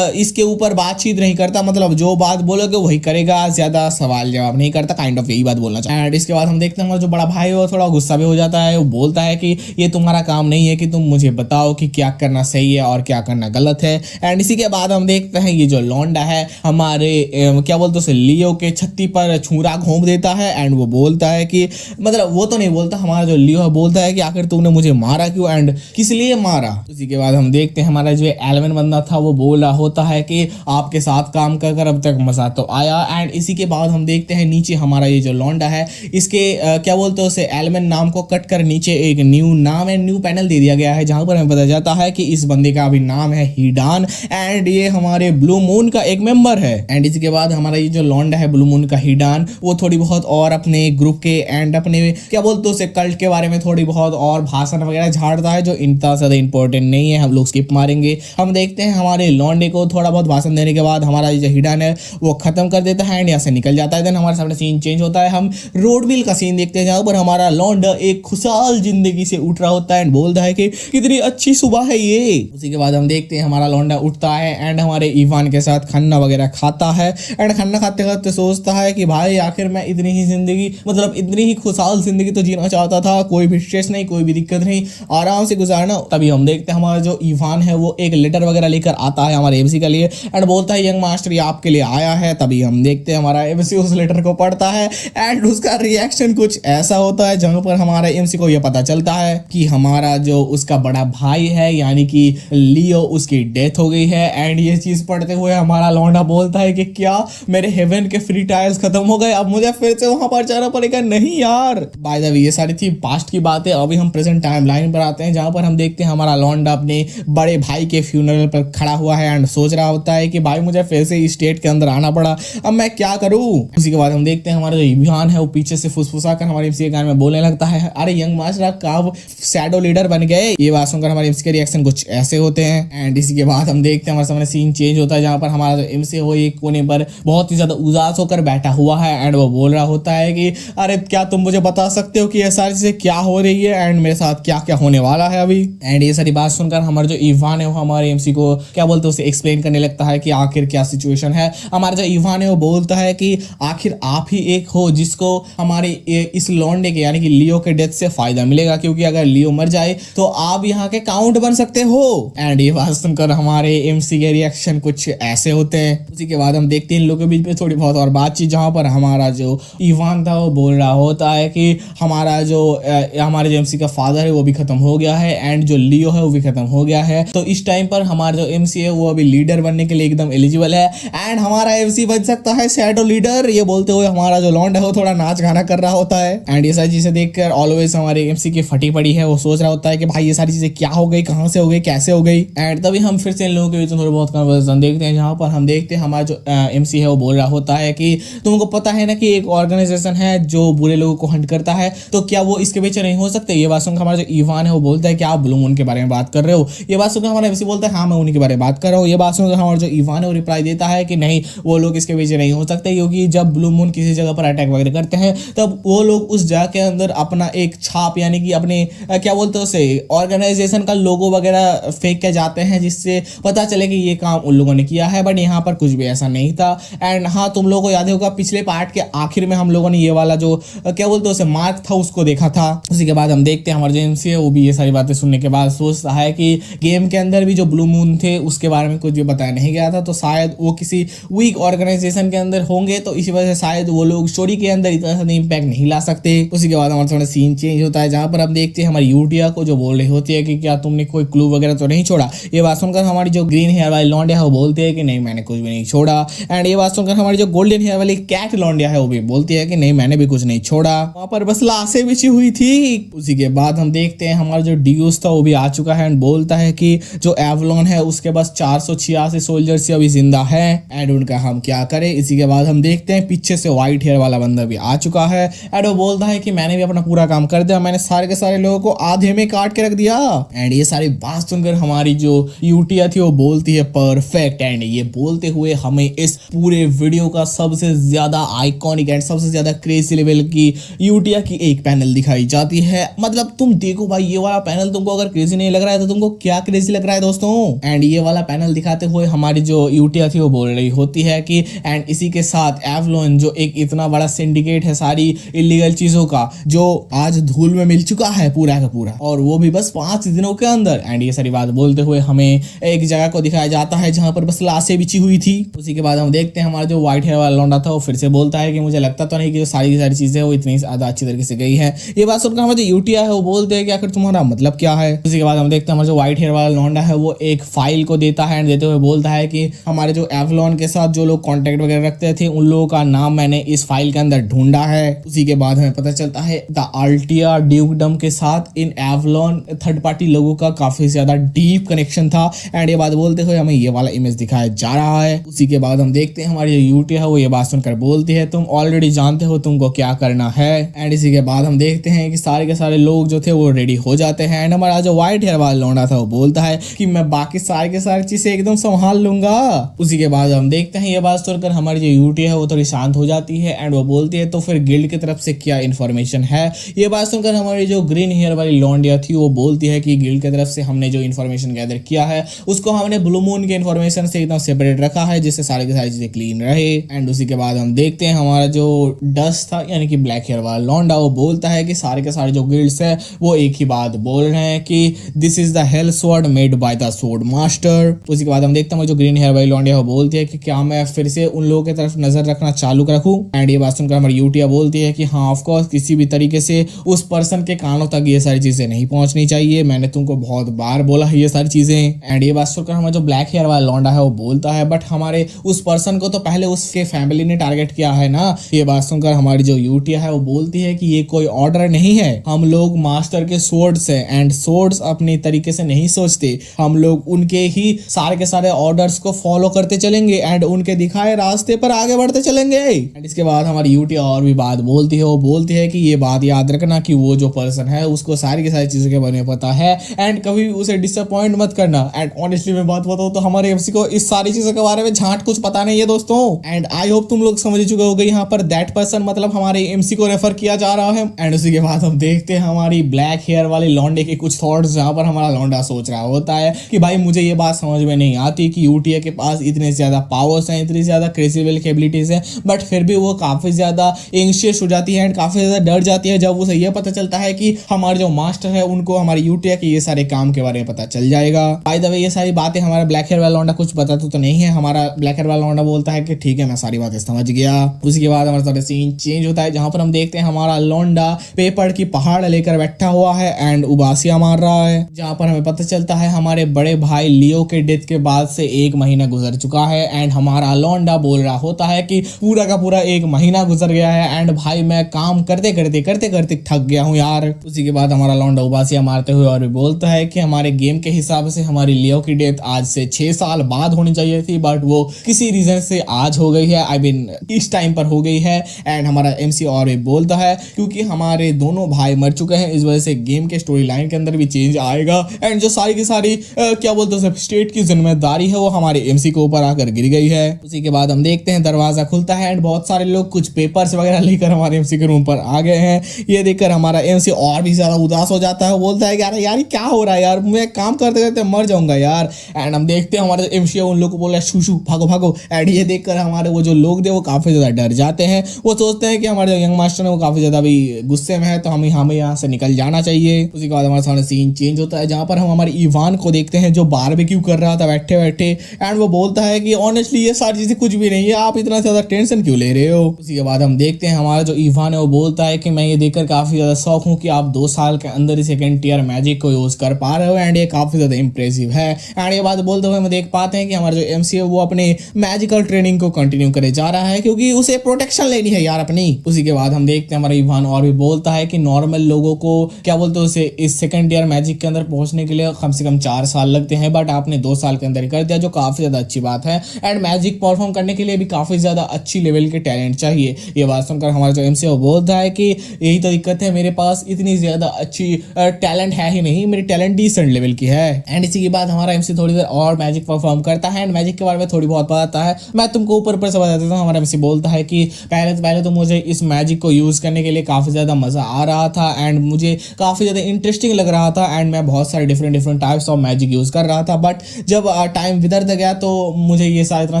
इसके ऊपर बातचीत नहीं करता, मतलब जो बात बोलोगे वही करेगा, ज्यादा सवाल जवाब नहीं करता, काइंड ऑफ यही बात बोलना चाहिए। एंड इसके बाद हम देखते हैं हमारा जो बड़ा भाई है वो थोड़ा गुस्सा भी हो जाता है, वो बोलता है कि ये तुम्हारा काम नहीं है कि तुम मुझे बताओ कि क्या करना सही है और क्या करना गलत है। एंड इसी के बाद हम देखते हैं ये जो लौंडा है हमारे क्या बोलते उसे लियो के छत्ती पर छुरा घोंप देता है एंड वो बोलता है कि मतलब वो तो नहीं बोलता, हमारा जो लियो है बोलता है कि आखिर तुमने मुझे मारा क्यों एंड किस लिए मारा। उसी के बाद हम देखते हैं हमारा जो एलवन बंदा था वो बोल रहा होता है कि आपके साथ काम कर कर अब तक मजा तो आया। एंड इसी के बाद हम देखते हैं नीचे हमारा ये जो लौंडा है इसके क्या बोलते हैं उसे एलवन नाम को कट कर नीचे एक न्यू नाम एंड न्यू पैनल दे दिया गया है जहां पर हमें पता जाता है कि इस बंदे का अभी नाम है हिडान एंड ये हमारे ब्लू मून का एक मेंबर है। एंड इसके बाद हमारा ये जो लौंडा है ब्लू मून का हिडान वो थोड़ी बहुत और अपने ग्रुप के एंड अपने क्या बोलते उसे कल्ट के बारे में थोड़ी बहुत और भाषण वगैरह झाड़ता है जो इतना ज्यादा इंपॉर्टेंट नहीं है, हम लोग स्किप मारेंगे। हम देखते हैं हमारे लौंडे को थोड़ा बहुत भाषण देने के बाद हमारा जो हिडान है वो खत्म कर देता है एंड यहाँ से निकल जाता है। देन हमारे सामने सीन चेंज होता है, हम रोड मिल का सीन देखते हैं जहाँ पर हमारा लौंडा एक खुशहाल जिंदगी से उठ रहा होता है एंड बोलता है कि कितनी अच्छी सुबह है ये। उसी के बाद हम देखते हैं हमारा लौंडा उठता है एंड हमारे इवान के साथ खाना वगैरह खाता है एंड खाना खाते वक्त सोचता है कि भाई आखिर मैं इतनी ही जिंदगी, मतलब इतनी ही खुशहाल जिंदगी तो जीना चाहता था, कोई भी स्ट्रेस नहीं, कोई भी दिक्कत नहीं, आराम से गुजारना। तभी हम देखते हैं हमारा जो इवान है वो एक लेटर वगैरह लेकर आता है हमारे एमसी के लिए एंड बोलता है यंग मास्टर ये आपके लिए आया है। तभी हम देखते हैं हमारा एमसी उस लेटर को पढ़ता है एंड उसका रिएक्शन कुछ ऐसा होता है जहां पर हमारा एमसी को यह पता चलता है कि हमारा जो उसका बड़ा भाई है यानी कि लियो उसकी डेथ हो गई है। एंड ये चीज पढ़ते हुए हमारा लौंडा बोलता है कि क्या मेरे हेवन के फ्री ट्रायल्स खत्म हो गए, अब मुझे फिर से वहां पर जाना पड़ेगा? नहीं यार। बाय द वे ये सारी थी पास्ट की बातें। अभी हम प्रेजेंट टाइमलाइन पर आते हैं जहां पर हम देखते हैं हमारा लौंडा अपने बड़े भाई के फ्यूनरल पर खड़ा हुआ है एंड सोच रहा होता है कि भाई मुझे फिर से स्टेट के अंदर आना पड़ा, अब मैं क्या करूं। उसी के बाद हम देखते हैं हमारा जो इवान है वो पीछे से फुसफुसा कर हमारे एमसी के कान में बोलने लगता है अरे यंग मास्टर आप कब शैडो लीडर बन गए। ये बात सुनकर हमारे एमसी के रिएक्शन कुछ ऐसे होते हैं एंड इसी के बाद हम देखते हैं हमारे सामने सीन चेंज होता है जहां पर हमारा जो एमसी है वो एक कोने पर बहुत ही ज्यादा उदास होकर बैठा हुआ है एंड वो बोल रहा होता है कि अरे क्या तुम मुझे बता सकते हो कि ये सारी चीजें क्या हो रही है एंड मेरे साथ क्या क्या होने वाला है अभी। एंड ये सारी बात सुनकर हमारा जो इवान है वो हमारे एमसी को क्या बोलते हैं उसे एक्सप्लेन करने लगता है कि आखिर क्या सिचुएशन है। हमारा जो इवान है वो बोलता है कि आखिर आप ही एक हो जिसको हमारे इस लौंडे के यानी कि लियो के डेथ से फायदा मिलेगा, क्योंकि अगर लियो मर जाए तो आप यहाँ के काउंट बन सकते हो। एंड ये बात सुनकर हमारे एमसी के रिएक्शन कुछ ऐसे होते हैं। उसी के बाद हम देखते हैं इन लोगों के बीच में थोड़ी बहुत और बातचीत जहां पर हमारा जो इवान था वो बोल रहा होता है कि हमारे जो एमसी का फादर है वो भी खत्म हो गया है एंड जो लियो है वो भी खत्म हो गया है, तो इस टाइम पर हमारा जो एमसी है वो अभी लीडर बनने के लिए एकदम एलिजिबल है एंड हमारा एमसी बन सकता है शैडो लीडर। ये बोलते हुए हमारा जो लॉन्ड है वो थोड़ा नाच गाना कर रहा होता है एंड ये सारी चीजें देखकर ऑलवेज हमारे एमसी की फटी पड़ी है, वो सोच रहा होता है कि भाई ये सारी चीजें क्या हो गई, कहां से हो गई, कैसे हो गई। एंड तभी हम फिर से इन लोगों के बीच में थोड़ी बहुत कन्वर्सेशन देखते हैं जहां पर हम देखते हैं हमारा जो एमसी है वो बोल रहा होता है कि तुमको पता है ना कि एक ऑर्गेनाइजेशन है जो बुरे लोगों को हंट करता है, तो क्या वो इसके पीछे नहीं हो सकते। ये बात सुनकर हमारा जो इवान है वो बोलता है कि आप ब्लू मून के बारे में बात कर रहे हो। ये बात सुनकर हमारा एमसी बोलता है हाँ मैं उन्हीं के बारे में बात कर रहा हूँ। ये बात सुनकर हमारा जो इवान है वो रिप्लाई देता है कि नहीं वो लोग इसके पीछे नहीं हो सकते, क्योंकि जब ब्लू मून किसी जगह पर अटैक वगैरह करते हैं तब वो लोग उस जगह के अंदर अपना एक छाप यानी कि अपने क्या बोलते हैं उसे ऑर्गेनाइजेशन का लोगो वगैरह फेंक के जाते हैं जिससे पता चले कि ये काम उन लोगों ने किया है, बट यहाँ पर कुछ भी ऐसा नहीं था। एंड हाँ तुम लोगों को याद होगा पिछले पार्ट के आखिर में हम लोगों ने ये वाला जो क्या बोलते हैं उसे मार्क था उसको देखा था। उसी के बाद हम देखते हैं हमारा जो एमसी है वो भी ये सारी बातें सुनने के बाद सोचता है कि गेम के अंदर भी जो ब्लू मून थे उसके बारे में कुछ भी बताया नहीं गया था, तो शायद वो किसी वीक ऑर्गेनाइजेशन के अंदर होंगे, तो इसी वजह से शायद वो लोग स्टोरी के अंदर इतना सा इम्पैक्ट नहीं ला सकते। उसी के बाद हमारा थोड़ा सीन चेंज होता है जहां पर हम देखते हैं हमारी यूटिया को जो बोल रही होती है कि क्या तुमने कोई क्लू वगैरह तो नहीं छोड़ा। ये बात सुनकर हमारी जो ग्रीन हेयर वाली लौंडिया है वो बोलती है कि नहीं मैंने कुछ भी नहीं छोड़ा। एंड ये बात सुनकर हमारी जो गोल्डन हेयर वाली कैट लौंडिया है वो भी बोलती है कि नहीं मैंने भी कुछ नहीं छोड़ा, वहां पर बस लाशें बिछी हुई थी। उसी के बाद हम देखते हैं हमारा जो ड्यूस था वो भी आ चुका है एंड बोलता है कि जो एवलॉन है उसके पास 486 सोल्जर्स अभी जिंदा है एंड उनका हम क्या करें। इसी के बाद हम देखते हैं पीछे से व्हाइट हेयर वाला बंदा भी आ चुका है एंड वो बोलता है कि मैंने भी अपना पूरा काम कर दिया, मैंने सारे के सारे लोगों को आधे में काट के रख दिया। एंड ये सारी बात सुनकर हमारी जो यूटिया थी वो बोलती है परफेक्ट। एंड ये बोलते हुए हमें इस पूरे वीडियो का सबसे ज्यादा आइकॉनिक एंड सबसे ज्यादा क्रेजी लेवल की यूटिया की एक पैनल दिखाई जाती है। मतलब तुम देखो भाई ये वाला पैनल तुमको अगर क्रेजी नहीं लग रहा है तो तुमको क्या क्रेजी लग रहा है दोस्तों। एंड ये वाला पैनल दिखाते हुए हमारी जो यूटिया थी वो बोल रही होती है कि एंड इसी के साथ एवलॉन जो एक इतना बड़ा सिंडिकेट है सारी इलीगल चीजों का जो आज धूल में मिल चुका है पूरा का पूरा, और वो भी बस 5 दिनों के अंदर। एंड ये सारी बात बोलते हुए हमें एक जगह को दिखाया जाता है जहां पर बस लाशें बिछी हुई थी। उसी के बाद हम देखते हैं हमारा जो व्हाइट हेयर वाला लौंडा था वो फिर से बोलता है कि मुझे लगता तो नहीं कि जो सारी चीजें वो इतनी ज्यादा अच्छी तरीके से गई है। ये बात सुनकर हमारा जो यूटिया है वो बोलते हैं कि आखिर तुम्हारा मतलब क्या है। उसी के बाद हम देखते हैं हमारा जो व्हाइट हेयर वाला लौंडा है वो एक फाइल को देता है एंड देते हुए बोलता है कि हमारे जो एवलॉन के साथ जो लोग कॉन्टेक्ट वगैरह रखते थे उन लोगों का नाम मैंने इस फाइल के अंदर ढूंढा है। उसी के बाद हमें पता चलता है द अल्टिया ड्यूकडम के साथ इन एवलॉन थर्ड पार्टी लोगों का काफी ज्यादा डीप कनेक्शन था। एंड ये बात बोलते हुए हमें ये वाला इमेज दिखाया जा रहा है। उसी के बाद हम देखते हैं हमारी जो यूटी है वो ये बात सुनकर बोलती है तुम ऑलरेडी जानते हो तुमको क्या करना है। एंड इसी के बाद हम देखते हैं कि सारे के सारे लोग जो थे वो रेडी हो जाते हैं एंड हमारा जो व्हाइट हेयर वाला लौंडा था वो बोलता है कि मैं बाकी सारे के सारी चीजें एकदम संभाल लूंगा। उसी के बाद हम देखते हैं ये बात सुनकर हमारी जो यूटी है वो थोड़ी शांत हो जाती है एंड वो बोलती है तो फिर गिल्ड की तरफ से क्या इन्फॉर्मेशन है। ये बात सुनकर हमारी जो ग्रीन हेयर वाली लौंडिया थी वो बोलती है कि गिल्ड की तरफ से हमने जो इन्फॉर्मेशन गैदर किया है उसको हमने ब्लू मून के इन्फॉर्मेशन से एकदम सेपरेट रखा है जिससे सारी की सारी चीजें क्लीन रहे। एंड उसी के बाद हम देखते हैं हमारा जो डस्ट था यानी कि ब्लैक हेयर वाला लौंडा वो बोलता है कि सारे के सारे जो गिल्ड्स है वो एक ही बात बोल रहे हैं कि this is the hell sword made by the sword master. उसी के बाद हम देखते हैं जो ग्रीन हेयर वाली लौंडिया वो बोलती है कि क्या मैं फिर से उन लोगों की तरफ नजर रखना चालू रखूं। एंड ये बात सुनकर हमारी यूटिया बोलती है कि हाँ ऑफ कोर्स किसी भी तरीके से उस पर्सन के कानों तक ये सारी चीजें नहीं पहुंचनी चाहिए, मैंने तुमको बहुत बार बोला है ये सारी चीजें। एंड ये बात सुनकर हमारा जो ब्लैक हेयर वाला लौंडा है वो बोलता है बट हमारे उस पर्सन को तो पहले उसके फैमिली ने टारगेट किया है ना। ये बात सुनकर हमारी जो यूटिया है वो बोलती है कि ये कोई ऑर्डर नहीं है, हम लोग मास्टर के सोर्ड्स हैं एंड सोर्ड्स अपनी तरीके से नहीं सोचते, हम लोग उनके ही सारे के सारे ऑर्डर्स को फॉलो करते चलेंगे एंड उनके दिखाए रास्ते पर आगे बढ़ते चलेंगे। एंड इसके बाद हमारी यूटिया और भी बात बोलती है, वो बोलती है कि ये बात याद रखना कि वो जो पर्सन है उसको सारी की सारी चीजों के बारे में पता है एंड कभी उसे डिसअपॉइंट मत करना। एंड ऑनेस्टली मैं बात बताऊं तो हमारे एमसी को इस सारी चीजों के बारे में झांट कुछ पता नहीं है दोस्तों। एंड आई होप तुम लोग समझ चुके होगे यहाँ पर दैट पर्सन मतलब हमारे एमसी को रेफर किया जा रहा है। एंड उसी के बाद हम देखते हैं हमारी ब्लैक हेयर वाले लौंडे के कुछ थॉट्स जहाँ पर हमारा लौंडा सोच रहा होता है कि भाई मुझे ये बात समझ में नहीं आती कि यूटीए के पास इतने ज्यादा पावर्स हैं, इतनी ज्यादा क्रेजिबल कैपेबिलिटीज हैं, बट फिर भी वो काफी ज्यादा एंशियस हो जाती है एंड काफी ज्यादा डर जाती है जब उसे ये पता चलता है कि हमारे जो मास्टर है उनको हमारी यूटीए के ये सारे काम के बारे में पता चल जाएगा। बाय द वे ये सारी बातें हमारा ब्लैक हेयर वाला लौंडा कुछ बताता तो नहीं है, हमारा ब्लैक हेयर वाला लौंडा बोलता है कि ठीक है मैं सारी बातें समझ गया। उसी के बाद हमारा सीन चेंज होता है जहां पर हम देखते हैं हमारा लौंडा पेपर की पहाड़ लेकर बैठा हुआ है एंड उबासियां मार रहा है, जहां पर हमें पता चलता है हमारे बड़े भाई लियो के डेथ के बाद से 1 महीना गुजर चुका है एंड हमारा लौंडा बोल रहा होता है कि पूरा का पूरा 1 महीना गुजर गया है एंड भाई मैं काम करते करते थक गया हूँ यार। उसी के बाद हमारा लौंडा उबासियां मारते हुए और भी बोलता है कि हमारे गेम के हिसाब से हमारी लियो की डेथ आज से 6 साल बाद होनी चाहिए थी बट वो किसी रीजन से आज हो गई है, आई मीन इस टाइम पर हो गई है। एंड हमारा एमसी और भी बोलता है क्योंकि हमारे दोनों भाई मर चुके हैं इस वजह से गेम के स्टोरी लाइन के अंदर भी चेंज आएगा एंड जो सारी की सारी क्या बोलते हैं स्टेट की जिम्मेदारी है वो हमारे एमसी के ऊपर आकर गिर गई है। उसी के बाद हम देखते हैं दरवाजा खुलता है एंड बहुत सारे लोग कुछ पेपर्स वगैरह लेकर हमारे एमसी के रूम पर आ गए हैं। ये देखकर हमारा एमसी और भी ज्यादा उदास हो जाता है, बोलता है कि यार क्या हो रहा है यार, मैं काम करते करते मर जाऊंगा यार। एंड हम देखते हैं हमारे एमसी उन लोग को बोल रहा है शू भागो भागो। एंड ये देखकर हमारे वो जो लोग थे वो काफी ज्यादा डर जाते हैं, वो सोचते हैं कि हमारे जो यंग मास्टर है वो काफी ज्यादा भी गुस्से में है तो हमें यहाँ से निकल जाना चाहिए। उसी के बाद हमारे सामने सीन चेंज होता है जहां पर हम हमारे इवान को देखते हैं जो बारबेक्यू कर रहा था बैठे बैठे एंड वो बोलता है कि ऑनेस्टली ये सारी चीजें कुछ भी नहीं है, आप इतना ज्यादा टेंशन क्यों ले रहे हो। उसी के बाद हम देखते हैं हमारा जो इवान है वो बोलता है कि मैं ये देखकर काफी ज्यादा शौक हूँ कि आप 2 साल के अंदर ही 2nd टियर मैजिक को यूज कर पा रहे हो एंड ये काफी ज्यादा इंप्रेसिव है। एंड ये बात बोलते हुए हम देख पाते हैं कि हमारा जो एमसी है वो अपने मैजिकल ट्रेनिंग को कंटिन्यू करे जा रहा है क्योंकि उसे प्रोटेक्शन लेनी है यार अपनी। उसी के बाद हम देखते हैं हमारा इवान और भी बोलता है कि नॉर्मल लोगों को क्या बोलते हैं उसे इस 2nd टियर मैजिक के अंदर पहुंचने के लिए कम से कम 4 साल लगते हैं बट आपने 2 साल के अंदर कर दिया जो काफी ज्यादा अच्छी बात है। एंड मैजिक परफॉर्म करने के लिए भी काफी ज्यादा अच्छी लेवल के टैलेंट चाहिए। ये बात सुनकर हमारा जो एमसी है वो बोलता है कि यही तो दिक्कत है, मेरे पास इतनी ज्यादा अच्छी टैलेंट है ही नहीं, मेरी टैलेंट डिसेंट लेवल की है। एंड इसी के बाद हमारा एमसी थोड़ी देर और मैजिक परफॉर्म करता है एंड मैजिक के बारे में थोड़ी बहुत बताता है। मैं तुमको ऊपर से बता देता हूँ। हमारा एमसी बोलता है कि पहले तो मुझे इस मैजिक को यूज करने के लिए काफी ज्यादा मजा आ रहा था एंड मुझे काफी ज्यादा इंटरेस्टिंग लग रहा था एंड मैं बहुत सारे different types of magic use कर रहा था बट जब टाइम बितरता गया तो मुझे ये सारा इतना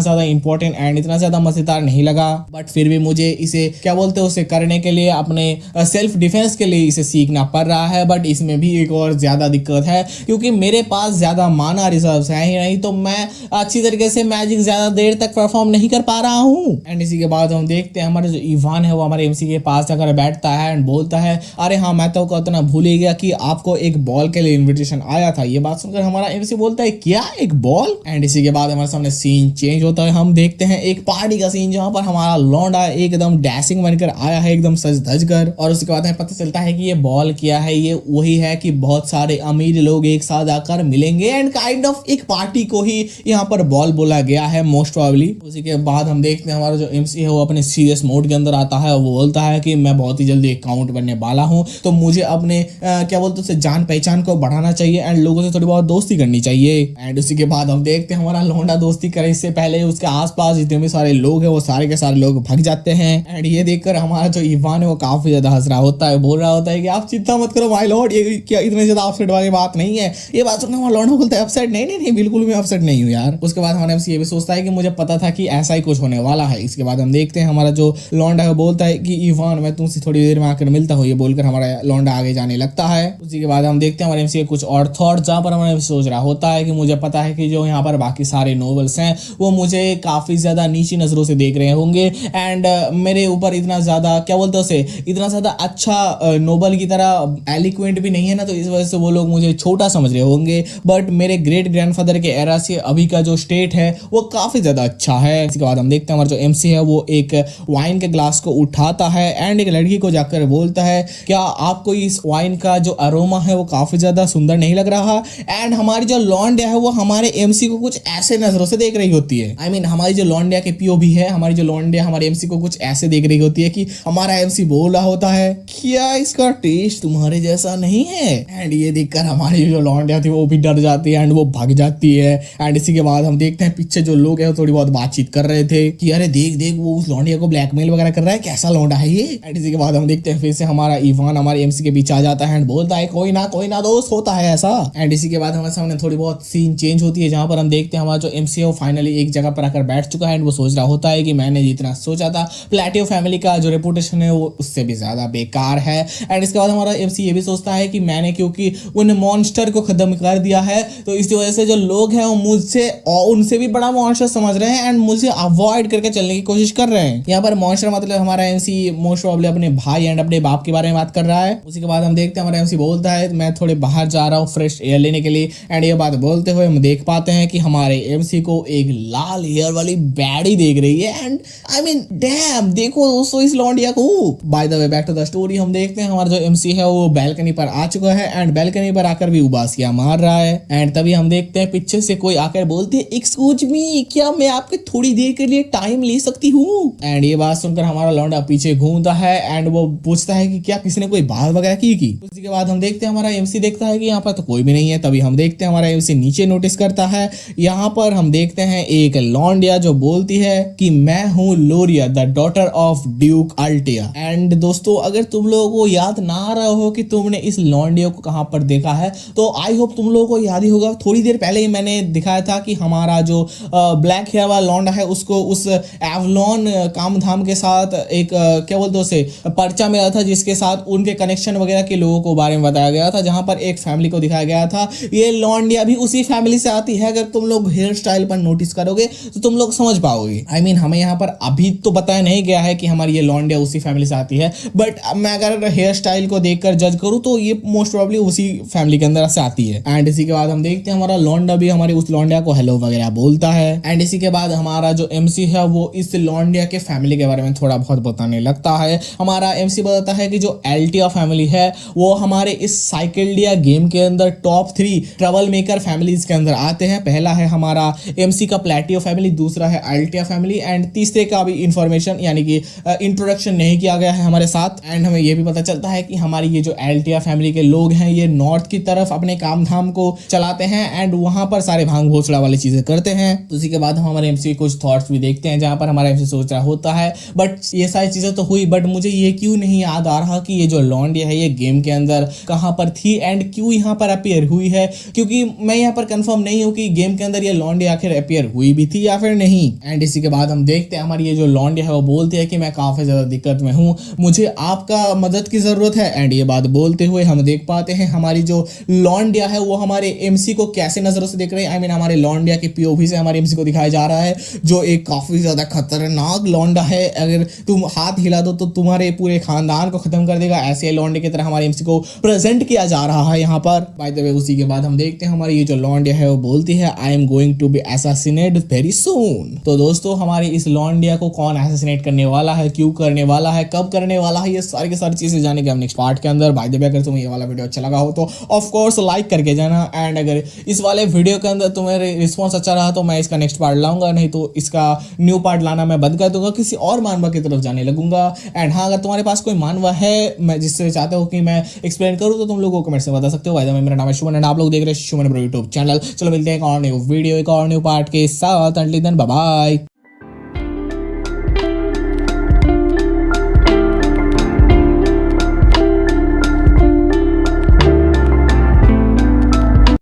ज्यादा इंपॉर्टेंट एंड इतना ज्यादा मजेदार नहीं लगा। बट फिर भी मुझे इसे क्या बोलते हैं उसे करने के लिए अपने सेल्फ डिफेंस के लिए इसे सीखना पड़ रहा है। बट इसमें भी एक और ज्यादा दिक्कत है क्योंकि मेरे पास ज्यादा माना रिजर्व्स है ही नहीं, तो मैं अच्छी तरीके से मैजिक ज्यादा देर तक परफॉर्म नहीं कर पा रहा हूँ। एंड इसी के बाद हम देखते हैं हमारे जो इवान है वो हमारे एमसी के पास जाकर बैठता है एंड बोलता है अरे हाँ मैं तो इतना भूल ही गया कि आपको एक बॉल के लिए इन्विटेशन आया था। ये बात सुनकर हमारा एमसी बोलता है क्या एक बॉल। एंड इसी के बाद हमारे सामने सीन चेंज होता है, हम देखते हैं एक पार्टी का सीन जहां पर हमारा लौंडा एकदम डैशिंग बनकर आया है, एकदम सज धज कर। और उसके बाद हमें पता चलता है कि ये बॉल क्या है, ये वही है कि बहुत सारे अमीर लोग एक साथ आकर मिलेंगे एंड काइंड ऑफ एक पार्टी को ही यहाँ पर बॉल बोला गया है मोस्ट प्रोबेबली। उसी के बाद हम देखते हैं हमारा जो एमसी है वो अपने सीरियस मोड के अंदर आता है, वो बोलता है कि मैं बहुत ही जल्दी अकाउंट बनने वाला हूँ तो मुझे अपने क्या बोलते हैं जान पहचान को बढ़ाना चाहिए एंड लोगों से थोड़ी बहुत दोस्ती करनी चाहिए। एंड उसी के बाद हम देखते हैं हमारा लौंडा दोस्ती करे इससे पहले उसके आसपास जितने भी सारे लोग हैं वो सारे के सारे लोग भाग जाते हैं। एंड ये देखकर हमारा जो इवान है वो काफी ज्यादा हंस रहा होता है, बोल रहा होता है कि आप चिंता मत करो माय लॉर्ड, ये क्या इतने ज्यादा अपसेट वाली बात नहीं है। ये बात सुनकर हमारा लौंडा बोलता है अपसेट नहीं बिल्कुल भी अपसेट नहीं हूँ यार। उसके बाद हमारा एमसी ये भी सोचता है कि मुझे पता था कि ऐसा ही कुछ होने वाला है। इसके बाद हम देखते हैं हमारा जो लौंडा है बोलता है कि इवान मैं तुमसे थोड़ी देर में आकर मिलता हूँ, ये बोलकर हमारा लौंडा आगे जाने लगता है। उसी के बाद हम देखते हैं हमारे एमसी के कुछ और थॉट, जहाँ पर हमारे सोच रहा होता है कि मुझे पता है कि जो यहाँ पर बाकी सारे नोवेल्स हैं वो मुझे काफी ज्यादा नीची नजरों से देख रहे होंगे एंड मेरे ऊपर इतना ज्यादा क्या बोलते हैं उसे, इतना ज्यादा अच्छा नोबल की तरह एलिक्वेंट भी नहीं है ना, तो इस वजह से वो लोग मुझे छोटा समझ रहे होंगे। बट मेरे ग्रेट ग्रैंडफादर के एरा से अभी का जो स्टेट है वो काफी ज्यादा अच्छा है। इसके बाद हम देखते हैं हमारा जो एमसी है वो एक वाइन के ग्लास को उठाता है एंड एक लड़की को जाकर बोलता है क्या आपको इस वाइन का जो अरोमा है वो काफी ज्यादा सुंदर नहीं लग रहा। एंड हमारी जो लॉन्डिया है वो हमारे एमसी को कुछ ऐसे नजरों से देख रही होती है। I mean, हमारी जो लॉन्डिया के पीओवी है, हमारी जो लॉन्डिया हमारे एमसी को कुछ ऐसे देख रही होती है कि हमारा एमसी बोल रहा होता है क्या इसका टेस्ट तुम्हारे जैसा नहीं है। एंड ये देखकर हमारी जो लॉन्डिया थी वो भी डर जाती है एंड वो भाग जाती है। एंड इसी के बाद हम देखते हैं पीछे जो लोग हैं वो थोड़ी बहुत बातचीत कर रहे थे कि अरे देख देख वो उस लॉन्डिया को ब्लैकमेल वगैरह कर रहा है, कैसा लौंडा है ये। एंड इसी के बाद हम देखते हैं फिर से हमारा इवान हमारे एमसी के बीच आ जाता है एंड बोलता है कोई ना दोस्त, होता है ऐसा। एंड इसी के बाद हमारे सामने थोड़ी बहुत सीन चेंज होती है, जहां पर हम देखते हैं हमारा जो एमसी है वो फाइनली एक जगह पर आकर बैठ चुका है एंड वो सोच रहा होता है कि मैंने जितना सोचा था प्लेटियो फैमिली का जो रेपुटेशन है वो उससे भी ज्यादा बेकार है। एंड इसके बाद हमारा एमसी ये भी सोचता है कि मैंने क्योंकि उन मॉन्स्टर को खत्म कर दिया है तो इस वजह से जो लोग हैं वो मुझसे और उनसे भी बड़ा मॉन्स्टर समझ रहे हैं एंड मुझे अवॉइड करके चलने की कोशिश कर रहे हैं। यहाँ पर मॉन्स्टर मतलब हमारा एमसी मोस्ट प्रोबेबली अपने भाई एंड अपने बाप के बारे में बात कर रहा है। उसी के बाद हम देखते हैं हमारा एमसी बोलता है मैं थोड़े बाहर जा रहा हूँ फ्रेश एयर लेने के लिए। एंड ये बात बोलते हुए हम देख पाते हैं कि हमारे एमसी को एक लाल हेयर वाली बैडी देख रही है एंड आई मीन डैम, देखो दोस्तों इस लौंडिया को। By the way back to the story, हम देखते हैं हमारा जो एमसी है वो बैल्कनी पर आ चुका है एंड बैल्कनी पर आकर भी उबासियां मार रहा है। एंड तभी हम देखते हैं पीछे से कोई आकर बोलते हैं एक्सक्यूज मी, क्या मैं आपके थोड़ी देर के लिए टाइम ले सकती हूँ। एंड ये बात सुनकर हमारा लौंडा पीछे घूमता है एंड वो पूछता है कि क्या किसी ने कोई बात वगैरह की। उसी के बाद हम देखते हैं हमारा एमसी देखता है कि यहाँ पर तो कोई भी नहीं है। तभी हम देखते हैं हमारा एमसी नीचे नोटिस करता है, यहाँ पर हम देखते हैं एक लॉन्डिया जो बोलती है कि मैं हूँ Loria the daughter of Duke Altia. And दोस्तों अगर तुम लोगों को याद ना आ रहा हो कि तुमने इस लॉन्डिया को कहाँ पर देखा है तो आई होप तुम लोगों को याद ही होगा। थोड़ी देर पहले ही मैंने दिखाया था कि हमारा जो ब्लैक हेयर वाला लॉन्डा है उसको उस एवलॉन काम धाम के साथ एक क्या बोलते उसे पर्चा मिला था जिसके साथ उनके कनेक्शन वगैरह के लोगों को बारे में बताया गया था, जहां पर एक फैमिली को दिखाया गया था। ये लॉन्डिया भी उसी फैमिली से आती है। अगर तुम लोग हेयर स्टाइल पर नोटिस करोगे तो तुम लोग समझ पाओगे। आई मीन हमें यहाँ पर अभी तो बताया नहीं गया है कि हमारी ये लॉन्डिया उसी फैमिली से आती है, बट मैं अगर हेयर स्टाइल को देखकर जज करूँ तो ये मोस्ट प्रोबेबली उसी फैमिली के अंदर से आती है। एंड इसी के बाद हम देखते हैं हमारा लॉन्डा भी हमारी उस लॉन्डिया को हेलो वगैरह बोलता है। एंड इसी के बाद हमारा जो एमसी है वो इस लॉन्डिया के फैमिली के बारे में थोड़ा बहुत बताने लगता है। हमारा एमसी बताता है कि जो एल्टिया फैमिली है वो हमारे इस साइकिल्डिया गेम के अंदर टॉप 3 ट्रबल मेकर फैमिलीज के अंदर आते हैं। पहला है हमारा एमसी का प्लेटियो फैमिली, दूसरा है अल्टिया फैमिली एंड तीसरे का भी इंफॉर्मेशन यानी कि इंट्रोडक्शन नहीं किया गया है हमारे साथ। एंड हमें ये भी पता चलता है कि हमारी ये जो अल्टिया फैमिली के लोग हैं ये नॉर्थ की तरफ अपने काम धाम को चलाते हैं एंड वहां पर सारे भांग भोसड़ा वाली चीजें करते हैं। उसी के बाद हम हमारे एमसी के कुछ थॉट्स भी देखते हैं जहां पर हमारा एमसी सोच रहा होता है बट ये सारी चीजें तो हुई, बट मुझे ये क्यों नहीं याद आ रहा कि ये जो लॉन्डिया है ये गेम के अंदर कहां पर थी एंड क्यों यहाँ पर अपीयर हुई है, क्योंकि मैं यहाँ पर कंफर्म नहीं हूँ कि गेम के अंदर ये लॉन्डिया आखिर अपीयर हुई भी थी या फिर नहीं। एंड इसी के बाद हम देखते हैं हमारी ये जो लॉन्डिया है वो बोलती है कि मैं काफी ज्यादा दिक्कत में हूँ, मुझे आपका मदद की जरूरत है। एंड ये बात बोलते हुए हम देख पाते हैं हमारी जो लॉन्डिया है वो हमारे एमसी को कैसे नजरों से देख रहे हैं। आई मीन हमारे लॉन्डिया के पीओवी से हमारे एमसी को दिखाया जा रहा है जो एक काफी ज्यादा खतरनाक लॉन्डा है। अगर तुम हाथ हिला दो तो तुम्हारे पूरे खानदान को खत्म कर देगा, ऐसे लॉन्डे की तरह हमारे एमसी को प्रेजेंट किया जा रहा है यहाँ पर। बाय द वे उसी के बाद हम देखते हैं हमारी ये जो लॉन्डिया है वो बोलती है I am going to be assassinate very soon. तो दोस्तों हमारी इस लॉन्डिया को कौन असैसिनेट करने वाला है, क्यों करने वाला है, कब करने वाला है, ये सारी की सारी चीजें जानेंगे हम नेक्स्ट पार्ट के अंदर। बाय द वे अगर तुम्हें ये वाला वीडियो अच्छा लगा हो तो ऑफ कोर्स लाइक करके जाना एंड अगर इस वाले वीडियो के अंदर तुम्हें रिस्पॉन्स अच्छा रहा तो मैं इसका नेक्स्ट पार्ट लाऊंगा, नहीं तो इसका न्यू पार्ट लाना मैं बंद कर दूंगा, किसी और मानवा की तरफ जाने लगूंगा। एंड हाँ अगर तुम्हारे पास कोई मानवा है मैं जिससे चाहते हो कि मैं एक्सप्लेन करूँ तो तुम लोगों को कमेंट्स में बता सकते हो। भाई मेरा नाम है शुमन एंड आप लोग देख रहे हैं शुमन ब्रो यूट्यूब चैनल। चलो मिलते हैं एक और न्यू वीडियो एक और न्यू पार्ट के साथ। Until then bye bye.